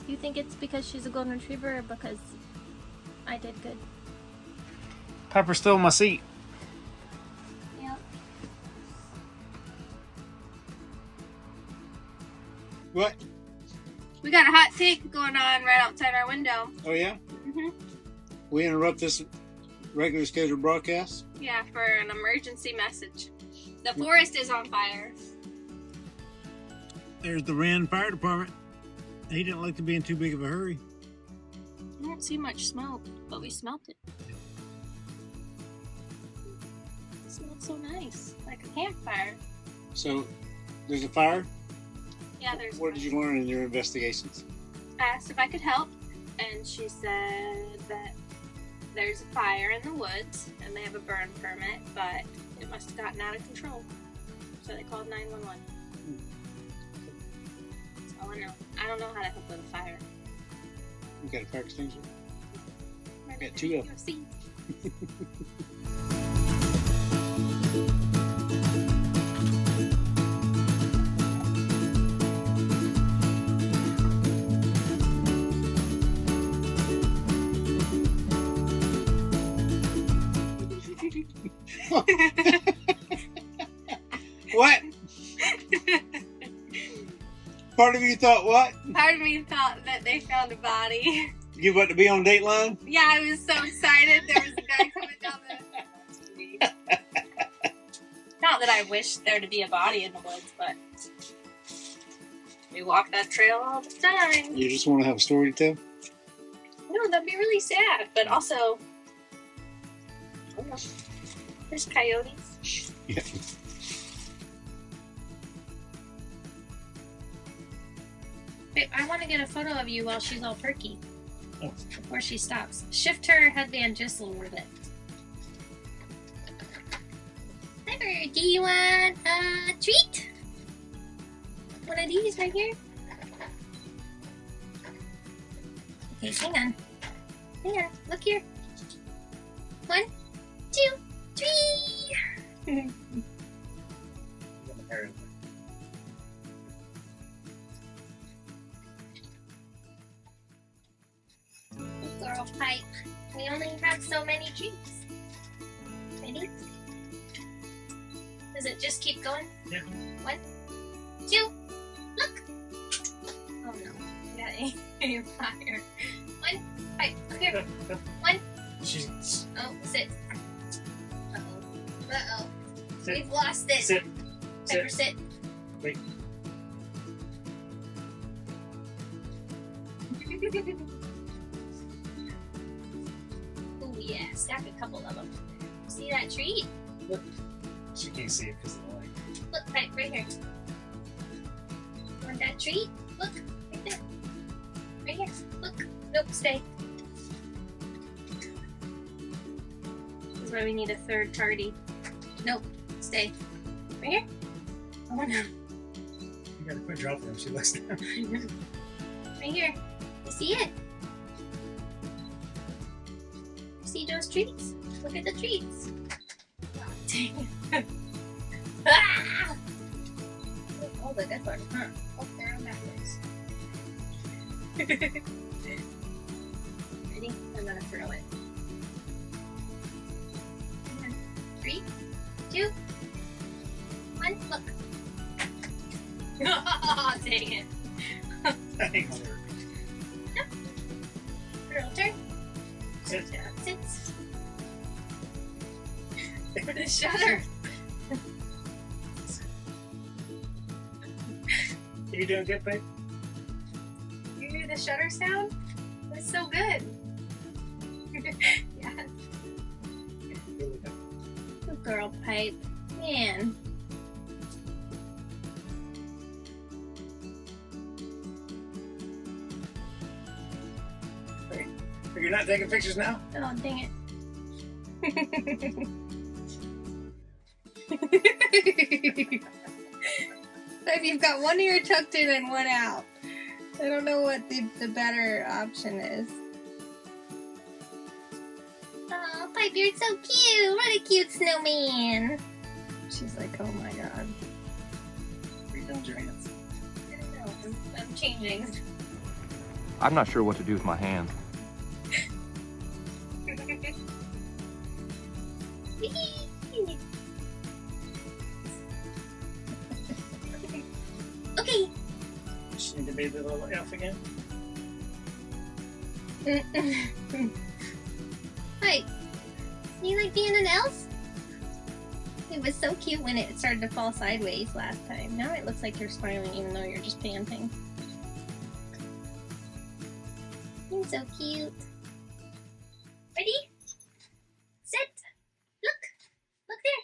Do you think it's because she's a golden retriever or because I did good? Pepper stole my seat. Yep. What? We got a hot take going on right outside our window. Oh yeah? Mm-hmm. We interrupt this regular scheduled broadcast? Yeah, for an emergency message. The forest is on fire. There's the Wren Fire Department. He didn't look to be in too big of a hurry. I don't see much smoke, but we smelt it. It smells so nice, like a campfire. So, there's a fire? Yeah, there's. What did you learn in your investigations? I asked if I could help, and she said that there's a fire in the woods, and they have a burn permit, but it must have gotten out of control. So they called 911. That's all I know. I don't know how to help with a fire. You got a fire extinguisher? I got two of them. See. What? Part of you thought what? Part of me thought that they found a body. You want to be on Dateline? Yeah, I was so excited. There was a guy coming down the... Not that I wish there to be a body in the woods, but we walk that trail all the time. You just want to have a story to tell? No, that'd be really sad, but also... I don't know. There's coyotes. Yeah. Wait, I want to get a photo of you while she's all perky. Oh. Before she stops. Shift her headband just a little bit. Pepper, do you want a treat? One of these right here? Okay, hang on. Hang on, look here. 1, 2, 3! Girl pipe. We only have so many treats. Ready? Does it just keep going? Yeah. 1, 2, look! Oh no, we got a fire. 1, pipe, up here. 1. She's... Oh, sit. Uh-oh. Uh-oh. Sit. We've lost it. Sit. Pepper, sit. Wait. Oh yeah, stack a couple of them. See that treat? Look. She can't see it because of the light. Look, right here. Want that treat? Look, right there. Right here. Look. Nope, stay. This is why we need a third party. Nope, stay. Right here. Oh no. You gotta quit dropping her. She looks down. Right here. You see it? See those treats? Look at the treats. Oh, dang it. Ah! Oh, but that's hard, huh? Oh, they're on backwards. Ready? I'm gonna throw it. 3, 2, 1, look. Oh, dang it. Hang on there. Girl, turn. Sit. Sit. For the shutter. You doing good, babe? You hear the shutter sound? It's so good. Yeah. Good girl, Pipe. Man. You're not taking pictures now? Oh, dang it. If you've got one ear tucked in and one out. I don't know what the better option is. Oh, Pipe, you're so cute. What a cute snowman. She's like, oh my god. Rebuild your hands. I don't know. I'm changing. I'm not sure what to do with my hands. Okay. Just need to be the little elf again. Hi. You like being an elf? It was so cute when it started to fall sideways last time. Now it looks like you're smiling even though you're just panting. You're so cute. Ready? Sit. Look. Look there.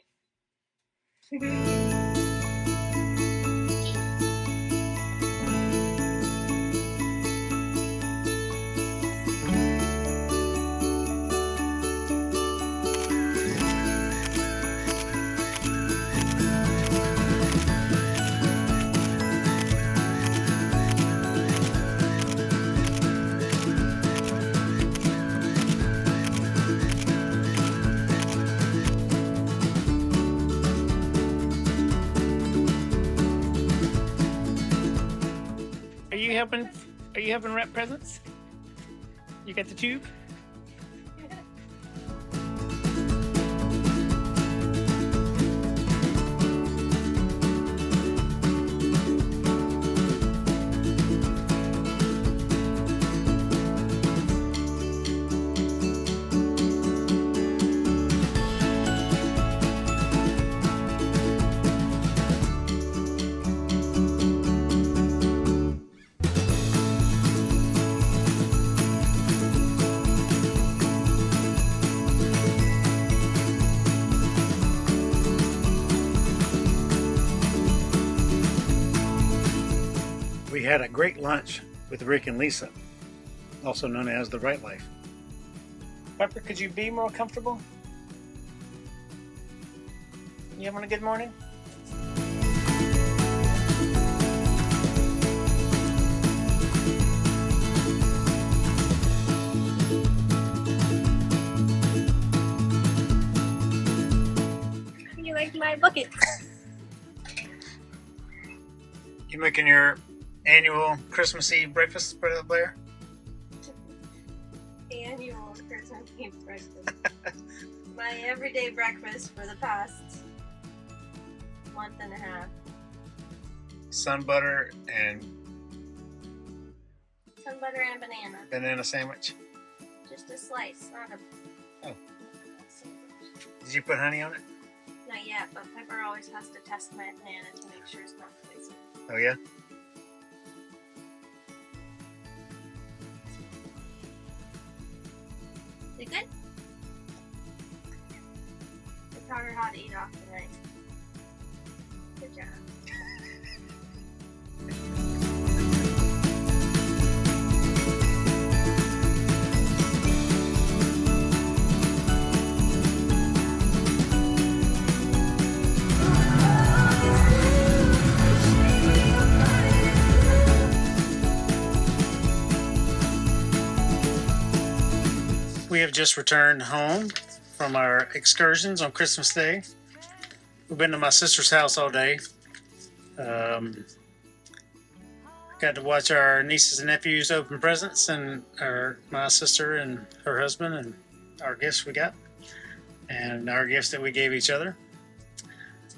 Are you helping wrap presents? You got the tube? We had a great lunch with Rick and Lisa, also known as The Right Life. Pepper, could you be more comfortable? You having a good morning? You like my bucket? You making your annual Christmas Eve breakfast, Blair? Annual Christmas Eve breakfast. My everyday breakfast for the past month and a half. Sun butter and Sun butter and banana. banana sandwich. Just a slice, not a... Oh. Did you put honey on it? Not yet, but Pepper always has to test my banana to make sure it's not poison. Oh yeah? Is it good? I taught her how to eat off tonight. Good job. We have just returned home from our excursions on Christmas Day. We've been to my sister's house all day. Got to watch our nieces and nephews open presents, and my sister and her husband, and our gifts we got, and our gifts that we gave each other.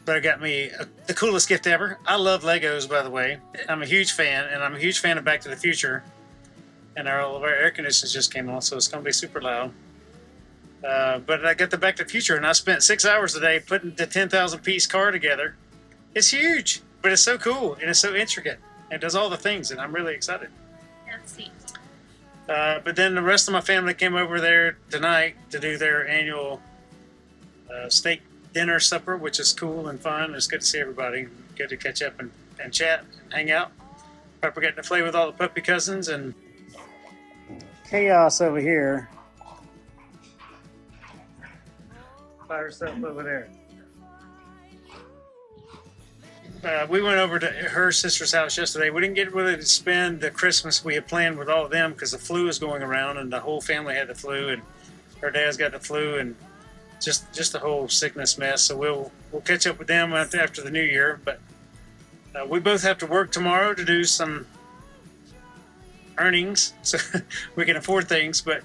Blair got me the coolest gift ever. I love Legos, by the way. I'm a huge fan, and I'm a huge fan of Back to the Future. And all of our air conditioners just came on, so it's going to be super loud. But I got the Back to the Future, and I spent 6 hours a day putting the 10,000 piece car together. It's huge, but it's so cool, and it's so intricate. It does all the things, and I'm really excited. Let's see. But then the rest of my family came over there tonight to do their annual steak dinner supper, which is cool and fun. It's good to see everybody. Good to catch up and chat and hang out. Pepper getting to play with all the puppy cousins and chaos over here. By herself over there. We went over to her sister's house yesterday. We didn't get really to spend the Christmas we had planned with all of them because the flu is going around and the whole family had the flu, and her dad's got the flu, and just the whole sickness mess. So we'll catch up with them after the new year. But we both have to work tomorrow to do some earnings, so we can afford things. But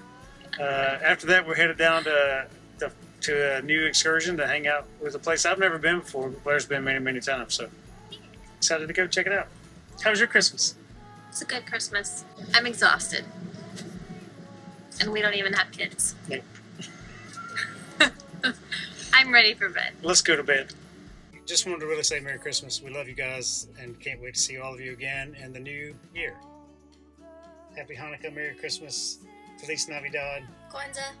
after that, we're headed down to a new excursion to hang out with a place I've never been before. Blair's been many, many times, so excited to go check it out. How was your Christmas? It's a good Christmas. I'm exhausted. And we don't even have kids. Nope. I'm ready for bed. Let's go to bed. Just wanted to really say Merry Christmas. We love you guys and can't wait to see all of you again in the new year. Happy Hanukkah, Merry Christmas, Feliz Navidad. Kwanzaa.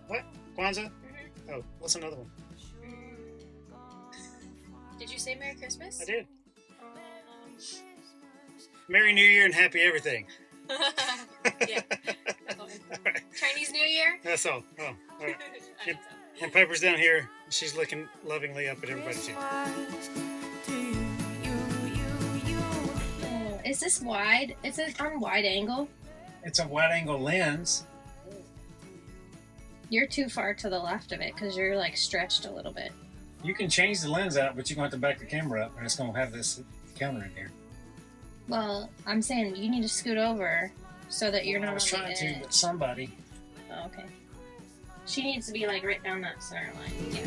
What? Kwanzaa? Mm-hmm. Oh, what's another one? Did you say Merry Christmas? I did. Merry New Year and happy everything. Yeah. Right. Chinese New Year? That's all. Oh, all right. I think so. And Piper's down here. She's looking lovingly up at everybody too. Oh, is this wide? Is it on wide angle? It's a wide angle lens. You're too far to the left of it because you're like stretched a little bit. You can change the lens out, but you're going to have to back the camera up and it's going to have this counter in here. Well, I'm saying you need to scoot over so that you're I not was on the trying to, edge. but somebody. Oh, okay. She needs to be like right down that center line. Yeah.